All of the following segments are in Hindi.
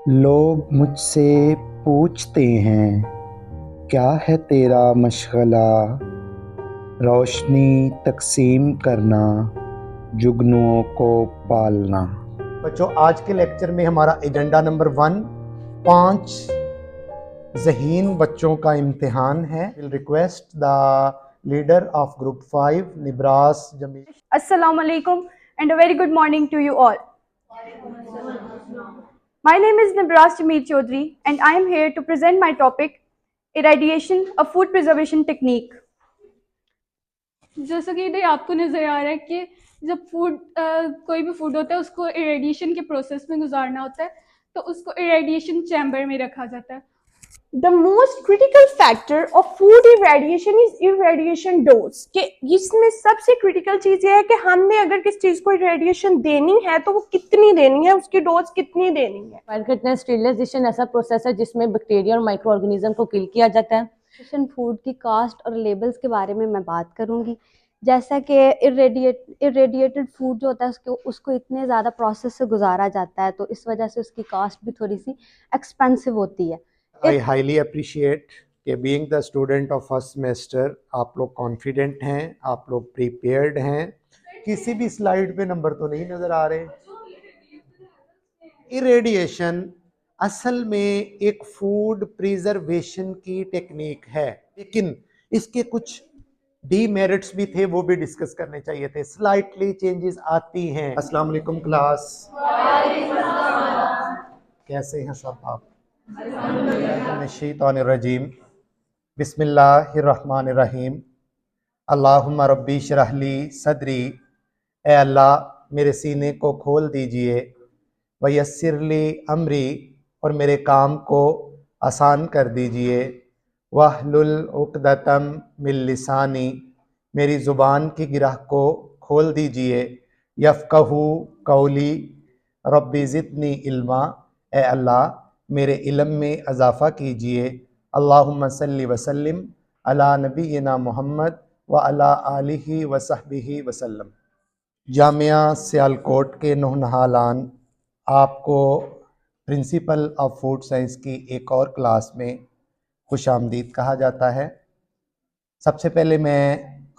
लोग मुझसे पूछते हैं, क्या है तेरा मशग़ला? रोशनी तक़सीम करना, जुगनुओं को पालना। बच्चों, आज के लेक्चर में हमारा एजेंडा नंबर 1 5 ज़हीन बच्चों का इम्तिहान है। Will request the leader of group 5 Nibras Jamil. Assalamu alaikum and a very good morning to you all. My name is Nibras Jameel Chaudhary and I am here to present my topic, Irradiation, a Food Preservation Technique. जैसा कि ये आपको नज़र आ रहा है कि जब कोई भी फूड होता है उसको इरेडिएशन के प्रोसेस में गुजारना होता है, तो उसको इरेडिएशन चैम्बर में रखा जाता है। The most critical factor of food irradiation is irradiation dose. कि इसमें सबसे क्रिटिकल चीज़ ये है कि हमने अगर किस चीज़ को irradiation देनी है तो वो कितनी देनी है, उसकी डोज कितनी देनी है। फायर स्टेरिलाइजेशन ऐसा प्रोसेस है जिसमें बैक्टीरिया और माइक्रो ऑर्गेनिज्म को किल किया जाता है। फूड की कास्ट और लेबल्स के बारे में मैं बात करूंगी। जैसा कि इरेडिएटेड फूड जो होता है उसको इतने ज़्यादा प्रोसेस से गुजारा जाता है, तो इस वजह से उसकी कास्ट भी थोड़ी सी एक्सपेंसिव होती है। आई हाईली अप्रिशिएट कि being the student of first semester आप लोग कॉन्फिडेंट हैं, आप लोग प्रिपेयर्ड हैं। किसी भी स्लाइड पे नंबर तो नहीं नज़र आ रहे। इरेडिएशन असल में एक फूड प्रिजर्वेशन की टेक्निक है, लेकिन इसके कुछ डीमेरिट्स भी थे, वो भी डिस्कस करने चाहिए थे। स्लाइटली चेंजेस आती हैं। अस्सलाम वालेकुम क्लास, कैसे हैं सब आप? शैतानिर्रजीम, बिस्मिल्लाहिर्रहमानिर्रहीम। अल्लाहुम्मा रब्बी शरह ली सदरी, ए अल्लाह मेरे सीने को खोल दीजिए। वयस्सिर ली अमरी, और मेरे काम को आसान कर दीजिए। वहलुल उक़दतम मिन लिसानी, मेरी ज़ुबान की गिरह को खोल दीजिए। यफ़क़हू कौली, रब्बी ज़िदनी इल्मा, ए अल्लाह मेरे इल्म में इजाफ़ा कीजिए। अल्लाहुम्मा सल्लि वसल्लिम अला नबीना मुहम्मद व अला आलिहि व सहबिहि वसल्लम। जामिया सियालकोट के नौनहालान, आपको प्रिंसिपल ऑफ फूड साइंस की एक और क्लास में खुश आमदीद कहा जाता है। सबसे पहले मैं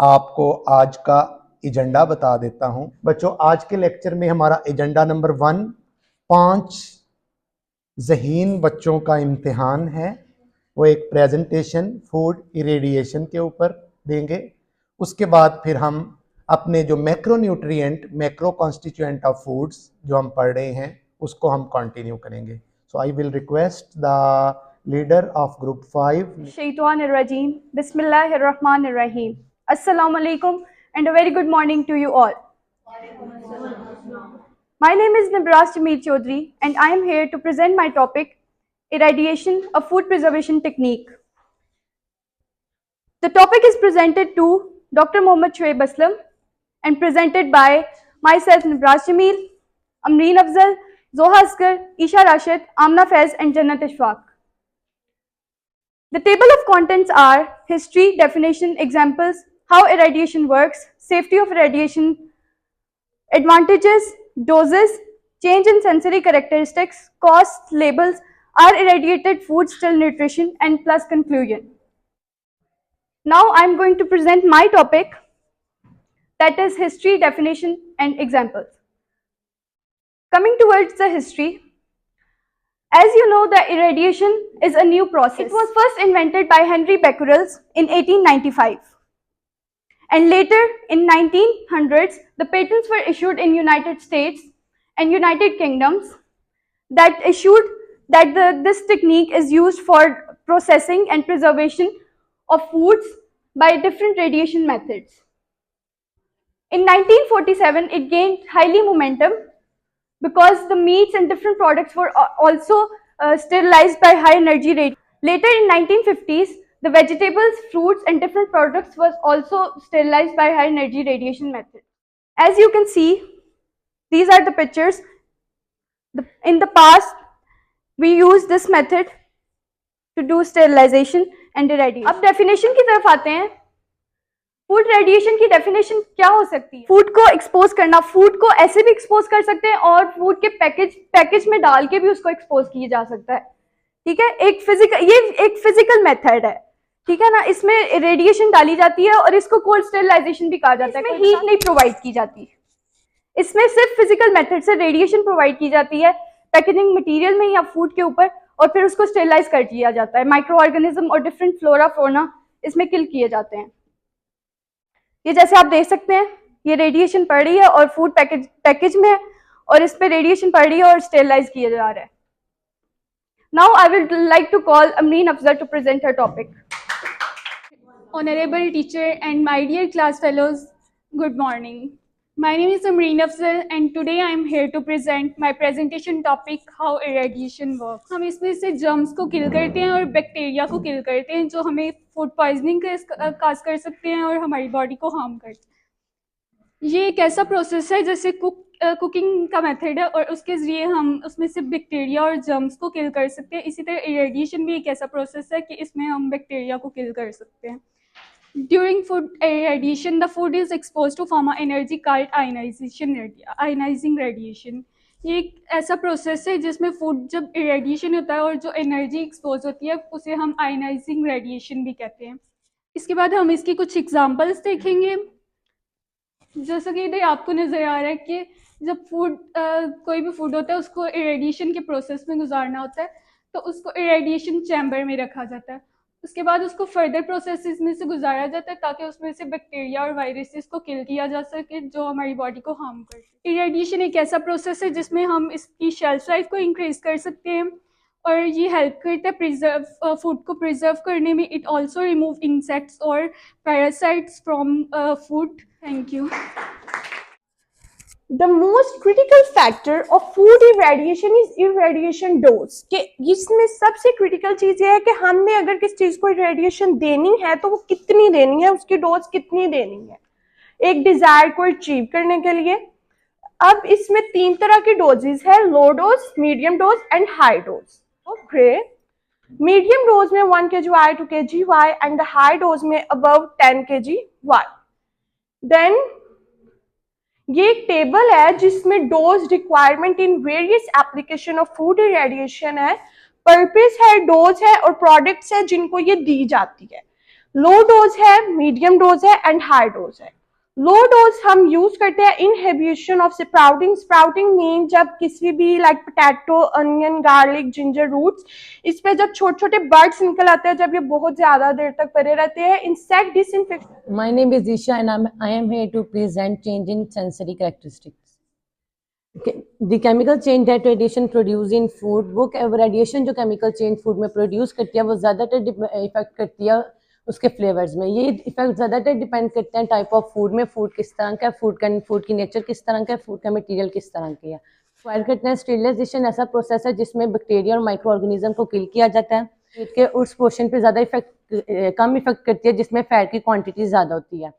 आपको आज का एजेंडा बता देता हूँ। बच्चों, आज के लेक्चर में हमारा एजेंडा नंबर 1 5 ज़हीन बच्चों का इम्तिहान है। वो एक प्रेजेंटेशन फूड इरेडिएशन के ऊपर देंगे। उसके बाद फिर हम अपने जो macronutrient macro constituent of foods जो हम पढ़ रहे हैं उसको हम कंटिन्यू करेंगे। So I will request the leader of group 5। शैतानिर्रजीम, बिस्मिल्लाहिर्रहमानिर्रहीम। Assalamu alaikum and a very good morning to you all. My name is Nibras Jameel Chaudhary and I am here to present my topic, Irradiation, a Food Preservation Technique. The topic is presented to Dr. Mohammad Shoaib Aslam and presented by myself, Nibras Jameel, Amreen Afzal, Zoha Asghar, Isha Rashid, Amna Faiz and Jannat Ishfaq. The table of contents are history, definition, examples, how irradiation works, safety of irradiation, advantages, doses, change in sensory characteristics, costs, labels, are irradiated foods still nutrition, and plus conclusion. Now I am going to present my topic, that is history, definition and examples. Coming towards the history, as you know, the irradiation is a new process. It was first invented by Henry Becquerel in 1895. And later in 1900s, the patents were issued in United States and United Kingdoms that issued that this technique is used for processing and preservation of foods by different radiation methods. In 1947, it gained highly momentum because the meats and different products were also sterilized by high energy radiation. Later in 1950s, the vegetables, fruits and different products was also sterilized by high energy radiation method. As you can see, these are the pictures. In the past, we used this method to do sterilization and irradiation. अब definition की तरफ आते हैं। फूड रेडिएशन की डेफिनेशन क्या हो सकती है? फूड को एक्सपोज करना, फूड को ऐसे भी एक्सपोज कर सकते हैं और फूड के पैकेज में डाल के भी उसको एक्सपोज किया जा सकता है। ठीक है, ये एक फिजिकल मेथड है, ठीक है ना। इसमें रेडिएशन डाली जाती है और इसको कोल्ड स्टेरिलाइजेशन भी कहा जाता है। इसमें हीट नहीं प्रोवाइड की जाती, इसमें सिर्फ फिजिकल मेथड से रेडिएशन प्रोवाइड की जाती है पैकेजिंग मटेरियल में या फूड के ऊपर, और फिर उसको स्टेरिलाइज कर दिया जाता है। माइक्रो ऑर्गेनिज्म और डिफरेंट फ्लोरा फ्लोना इसमें किल किए जाते हैं। ये जैसे आप देख सकते हैं, ये रेडिएशन पड़ रही है और फूड पैकेज में है और इस पे रेडिएशन पड़ रही है और स्टेरिलाइज किया जा रहा है। Now I will like to call Amreen Afzal to present her topic. Honorable teacher and my dear class fellows, good morning. My name is Amreen Afzal and today I am here to present my presentation topic how irradiation works. हम इसमें से जर्म्स को किल करते हैं और बैक्टीरिया को किल करते हैं जो हमें फूड पॉइजनिंग काज कर सकते हैं और हमारी बॉडी को हार्म करते हैं। ये एक ऐसा प्रोसेस है जैसे कुकिंग का मेथड है और उसके ज़रिए हम उसमें से बैक्टीरिया और जर्म्स को किल कर सकते हैं। इसी तरह इरेडिएशन भी एक ऐसा प्रोसेस है कि इसमें हम बैक्टीरिया को किल कर सकते हैं। During food irradiation, the food is exposed to form an energy called ionizing radiation. ये एक ऐसा प्रोसेस है जिसमें फूड जब इरेडिएशन होता है और जो एनर्जी एक्सपोज होती है उसे हम आयनाइजिंग रेडिएशन भी कहते हैं। इसके बाद हम इसकी कुछ एग्जांपल्स देखेंगे। जैसा कि इधर आपको नज़र आ रहा है कि जब कोई भी फूड होता है उसको इरेडिएशन के प्रोसेस में गुजारना होता है तो उसको इरेडिएशन चैम्बर में रखा जाता है। उसके बाद उसको फर्दर प्रोसेसेस में से गुजारा जाता है ताकि उसमें से बैक्टीरिया और वायरसेस को किल किया जा सके जो हमारी बॉडी को हार्म करते हैं। इरेडिएशन एक ऐसा प्रोसेस है जिसमें हम इसकी शेल्फ लाइफ को इंक्रीज कर सकते हैं और ये हेल्प करता है फूड को प्रिजर्व करने में। इट ऑल्सो रिमूव इंसेक्ट्स और parasites from food. Thank you. The most critical factor of food irradiation is irradiation dose। कि इसमें सबसे क्रिटिकल चीज ये है कि हमने अगर किस चीज को irradiation देनी है तो वो कितनी देनी है, उसकी डोज कितनी देनी है एक डिजायर को अचीव करने के लिए। अब इसमें 3 तरह की डोजेस है, low dose, medium dose and high dose. Okay, medium dose में 1 kg to kg and the high dose में अबव 10 kg। देन ये एक टेबल है जिसमें dose requirement in various application of food irradiation है, पर्पस है, डोज है और प्रोडक्ट्स है जिनको ये दी जाती है। लो डोज है, मीडियम डोज है एंड हाई डोज है। लो डोज हम यूज करते हैं inhibition of sprouting. Sprouting mean जब किसी भी like potato, onion, garlic, ginger roots, इस पे जब छोटे छोटे बर्ड्स निकल आते हैं, जब ये बहुत ज्यादा देर तक पड़े रहते हैं, insect disinfection. My name is Isha and I am here to present change in sensory characteristics. The chemical change that radiation produce in food, वो radiation जो chemical change food में produce करती है वो ज़्यादातर इफेक्ट करती है उसके फ्लेवर्स में। ये इफेक्ट ज़्यादातर डिपेंड करते हैं टाइप ऑफ फूड में, फूड किस तरह का है, फूड की नेचर किस तरह का है, फूड का मटेरियल किस तरह की है। रिक्वायर करते हैं स्टेरिलाइजेशन ऐसा प्रोसेस है जिसमें बैक्टीरिया और माइक्रो ऑर्गेनिज्म को किल किया जाता है। मीट के उस पोर्शन पे ज़्यादा कम इफेक्ट करती है जिसमें फैट की क्वांटिटी ज़्यादा होती है।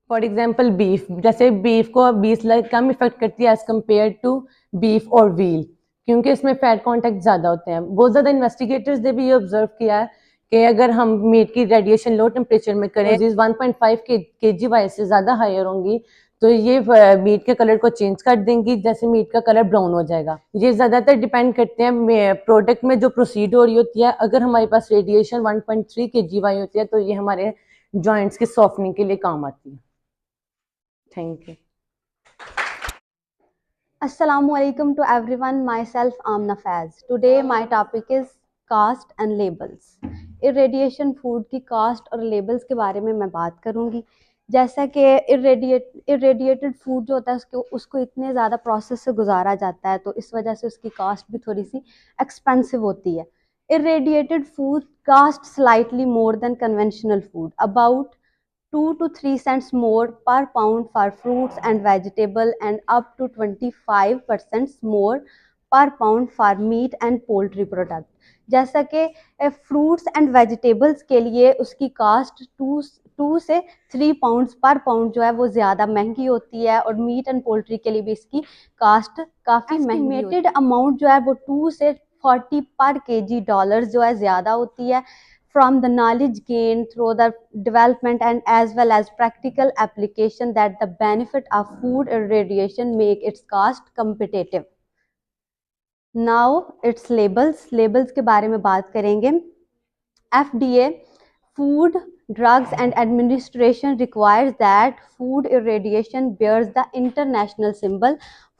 फॉर एग्जाम्पल बीफ, जैसे बीफ को 20 कम इफेक्ट करती है एज कम्पेयर टू बीफ और व्हील, क्योंकि इसमें फैट कॉन्टेक्ट ज़्यादा होते हैं। बहुत ज़्यादा इन्वेस्टिगेटर्स ने भी ये ऑब्जर्व किया है कि अगर हम मीट की रेडिएशन लो टेम्परेचर में करें 1.5 kg से ज़्यादा हायर होंगी तो ये मीट के कलर को चेंज कर देंगी, जैसे मीट का कलर ब्राउन हो जाएगा। ये ज़्यादातर डिपेंड करते हैं प्रोडक्ट में जो प्रोसीड हो रही होती है। अगर हमारे पास रेडिएशन 1.3 kg होती है तो ये हमारे जॉइंट्स की सॉफ्टनिंग के लिए काम आती है। Thank you. Assalamualaikum to everyone. Myself Amna Faiz. Today my topic is cost and labels. Irradiation food की कास्ट और लेबल्स के बारे में मैं बात करूंगी। जैसा कि इरेडिएटेड फूड जो होता है उसको इतने ज़्यादा प्रोसेस से गुजारा जाता है तो इस वजह से उसकी कास्ट भी थोड़ी सी एक्सपेंसिव होती है। Irradiated food cost slightly more than conventional food, about 2 to 3 cents more per pound for fruits and vegetable and up to 25% more per pound for meat and poultry product। जैसा कि फ्रूट्स एंड वेजिटेबल्स के लिए उसकी कास्ट 2 से 3 पाउंड्स पर पाउंड जो है वो ज़्यादा महंगी होती है और मीट एंड पोल्ट्री के लिए भी इसकी कास्ट काफ़ी महंगी। अमाउंट जो है वो 2 से 40 पर kg डॉलर जो है ज़्यादा होती है। from the knowledge gained through the development and as well as practical application that the benefit of food irradiation make its cost competitive. Now its labels के बारे में बात करेंगे. FDA, Food, Drugs and Administration requires that food irradiation bears the international symbol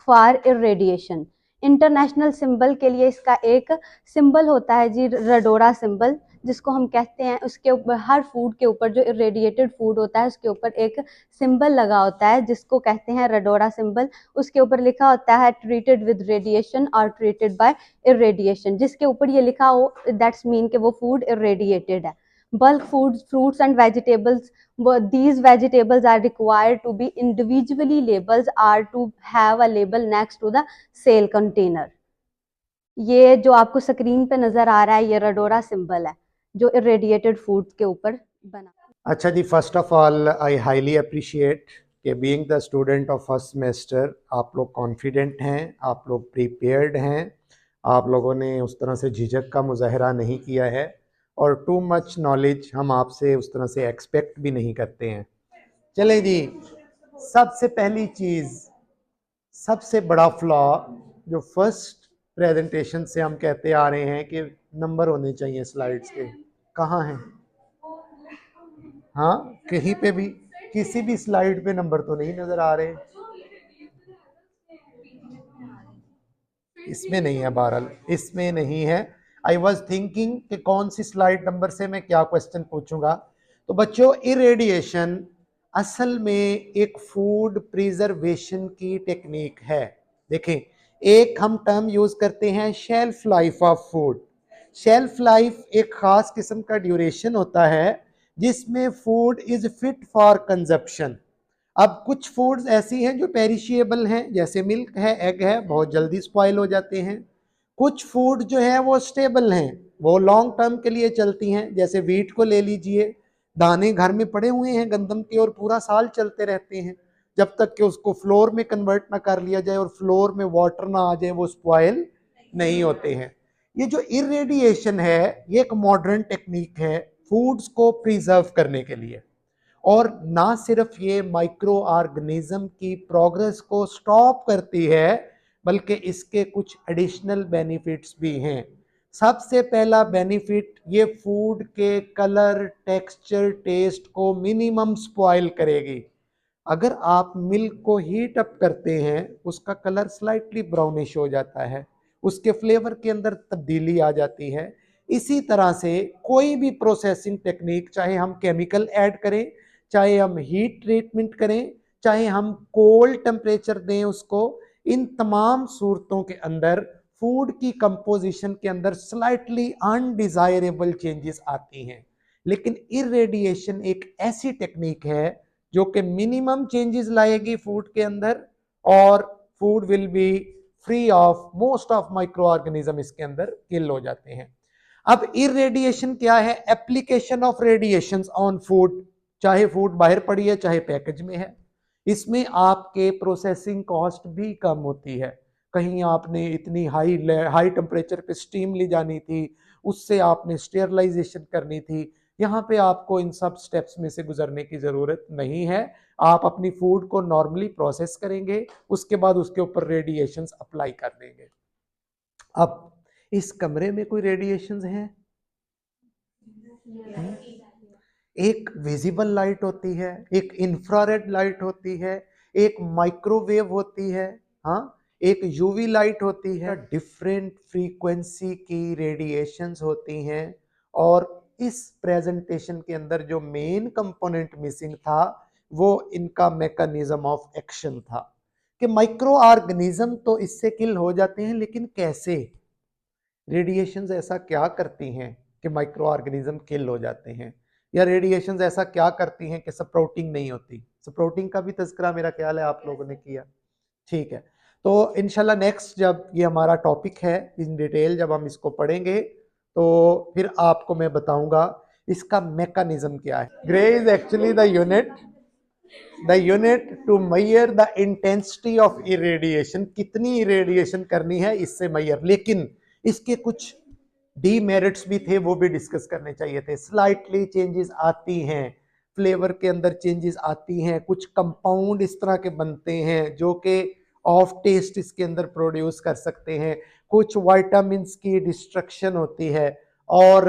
for irradiation. International symbol के लिए इसका एक सिंबल होता है जी, रडोरा सिंबल, जिसको हम कहते हैं. उसके ऊपर हर फूड के ऊपर जो इरेडिएटेड फूड होता है उसके ऊपर एक सिंबल लगा होता है जिसको कहते हैं रडोरा सिंबल. उसके ऊपर लिखा होता है ट्रीटेड विद रेडिएशन और ट्रीटेड बाय इरेडिएशन. जिसके ऊपर ये लिखा हो दैट्स मीन कि वो फूड इरेडिएटेड है. Bulk foods, fruits and vegetables, these vegetables are required to be individually labeled or to have a label next to the sale container. ये जो आपको स्क्रीन पे नजर आ रहा है ये रडोरा सिंबल है जो इरेडिएटेड फूड्स के ऊपर बना. अच्छा जी, first of all I highly appreciate कि being the student of first semester आप लोग कॉन्फिडेंट हैं, आप लोग प्रिपेयर्ड हैं, आप लोगों ने उस तरह से झिझक का मुजाहरा नहीं किया है और टू मच नॉलेज हम आपसे उस तरह से एक्सपेक्ट भी नहीं करते हैं. चलें जी, सबसे पहली चीज़, सबसे बड़ा फ्लॉ जो फर्स्ट प्रेजेंटेशन से हम कहते आ रहे हैं कि नंबर होने चाहिए स्लाइड्स के, कहाँ हैं? हाँ, कहीं पे भी किसी भी स्लाइड पे नंबर तो नहीं नज़र आ रहे. इसमें नहीं है, बहरहाल इसमें नहीं है. आई वॉज थिंकिंग कि कौन सी स्लाइड नंबर से मैं क्या क्वेश्चन पूछूंगा. तो बच्चों, इरेडिएशन असल में एक फूड प्रिजर्वेशन की टेक्निक है. देखें, एक हम टर्म यूज करते हैं shelf life of food. Shelf life एक खास किस्म का ड्यूरेशन होता है जिसमें food is fit for consumption. अब कुछ फूड्स ऐसी हैं जो पेरिशेबल हैं, जैसे मिल्क है, एग है, बहुत जल्दी स्पॉइल हो जाते हैं. कुछ फूड जो है वो स्टेबल हैं, वो लॉन्ग टर्म के लिए चलती हैं. जैसे वीट को ले लीजिए, दाने घर में पड़े हुए हैं गंदम के और पूरा साल चलते रहते हैं जब तक कि उसको फ्लोर में कन्वर्ट ना कर लिया जाए और फ्लोर में वाटर ना आ जाए, वो स्पॉइल नहीं होते हैं. ये जो इरेडिएशन है ये एक मॉडर्न टेक्निक है फूड्स को प्रिजर्व करने के लिए. और ना सिर्फ ये माइक्रो ऑर्गेनिज्म की प्रोग्रेस को स्टॉप करती है बल्कि इसके कुछ एडिशनल बेनिफिट्स भी हैं. सबसे पहला बेनिफिट, ये फूड के कलर, टेक्सचर, टेस्ट को मिनिमम स्पॉइल करेगी. अगर आप मिल्क को हीट अप करते हैं उसका कलर स्लाइटली ब्राउनिश हो जाता है, उसके फ्लेवर के अंदर तब्दीली आ जाती है. इसी तरह से कोई भी प्रोसेसिंग टेक्निक, चाहे हम केमिकल ऐड करें, चाहे हम हीट ट्रीटमेंट करें, चाहे हम कोल्ड टेम्परेचर दें उसको, इन तमाम सूरतों के अंदर फूड की कंपोजिशन के अंदर स्लाइटली अनडिजायरेबल चेंजेस आती हैं. लेकिन इरेडिएशन एक ऐसी टेक्निक है जो कि मिनिमम चेंजेस लाएगी फूड के अंदर और food will be free of most of micro organism, इसके अंदर किल हो जाते हैं. अब इरेडिएशन क्या है? Application of radiation on food. चाहे फूड बाहर पड़ी है चाहे पैकेज में है, इसमें आपके प्रोसेसिंग कॉस्ट भी कम होती है. कहीं आपने इतनी हाई टेम्परेचर पे स्टीम ली जानी थी, उससे आपने स्टेरलाइजेशन करनी थी, यहाँ पे आपको इन सब स्टेप्स में से गुजरने की ज़रूरत नहीं है. आप अपनी फूड को नॉर्मली प्रोसेस करेंगे, उसके बाद उसके ऊपर रेडिएशंस अप्लाई कर देंगे. अब इस कमरे में कोई रेडिएशंस हैं? एक विजिबल लाइट होती है, एक इंफ्रारेड लाइट होती है, एक माइक्रोवेव होती है, हाँ, एक यूवी लाइट होती है. डिफरेंट फ्रीक्वेंसी की रेडिएशंस होती हैं. और इस प्रेजेंटेशन के अंदर जो मेन कंपोनेंट मिसिंग था वो इनका मैकेनिज्म ऑफ एक्शन था कि माइक्रो ऑर्गेनिज्म तो इससे किल हो जाते हैं, लेकिन कैसे? रेडिएशंस ऐसा क्या करती हैं कि माइक्रो ऑर्गेनिज्म किल हो जाते हैं, या रेडिएशंस ऐसा क्या करती हैं कि स्प्राउटिंग नहीं होती? स्प्राउटिंग का भी तज़किरा मेरा ख्याल है आप लोगों ने किया. ठीक है, तो इंशाल्लाह नेक्स्ट जब ये हमारा टॉपिक है इन डिटेल जब हम इसको पढ़ेंगे तो फिर आपको मैं बताऊंगा इसका मैकेनिज्म क्या है. Gray is actually the unit to measure the intensity of irradiation. कितनी इरेडिएशन करनी है इससे मेजर, लेकिन इसके कुछ डीमेरिट्स भी थे, वो भी डिस्कस करने चाहिए थे। स्लाइटली चेंजेस आती हैं, फ्लेवर के अंदर चेंजेस आती हैं, कुछ कंपाउंड इस तरह के बनते हैं जो कि ऑफ टेस्ट इसके अंदर प्रोड्यूस कर सकते हैं, कुछ विटामिन्स की डिस्ट्रक्शन होती है। और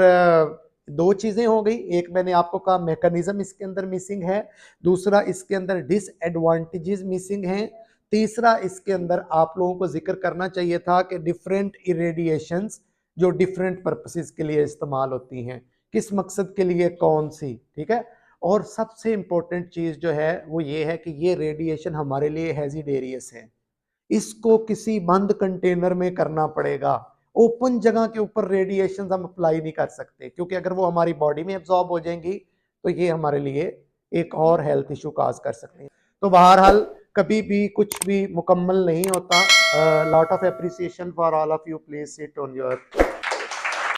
दो चीजें हो गई, एक मैंने आपको कहा मैकेनिज्म इसके अंदर मिसिंग है, दूसरा इसके अंदर डिसएडवांटेजेस मिसिंग हैं, तीसरा इसके अंदर आप लोगों को जिक्र करना चाहिए था कि डिफरेंट इरेडिएशंस जो डिफरेंट पर्पसेस के लिए इस्तेमाल होती हैं, किस मकसद के लिए कौन सी, ठीक है। और सबसे इंपॉर्टेंट चीज जो है वो ये है कि ये रेडिएशन हमारे लिए हैजिडेरियस है, इसको किसी बंद कंटेनर में करना पड़ेगा। ओपन जगह के ऊपर रेडिएशन हम अप्लाई नहीं कर सकते, क्योंकि अगर वो हमारी बॉडी में एब्जॉर्ब हो जाएंगी तो ये हमारे लिए एक और हेल्थ इशू काज कर सकते हैं। तो बहरहाल कभी भी कुछ भी मुकम्मल नहीं होता। Lot of appreciation for all of you, please sit on your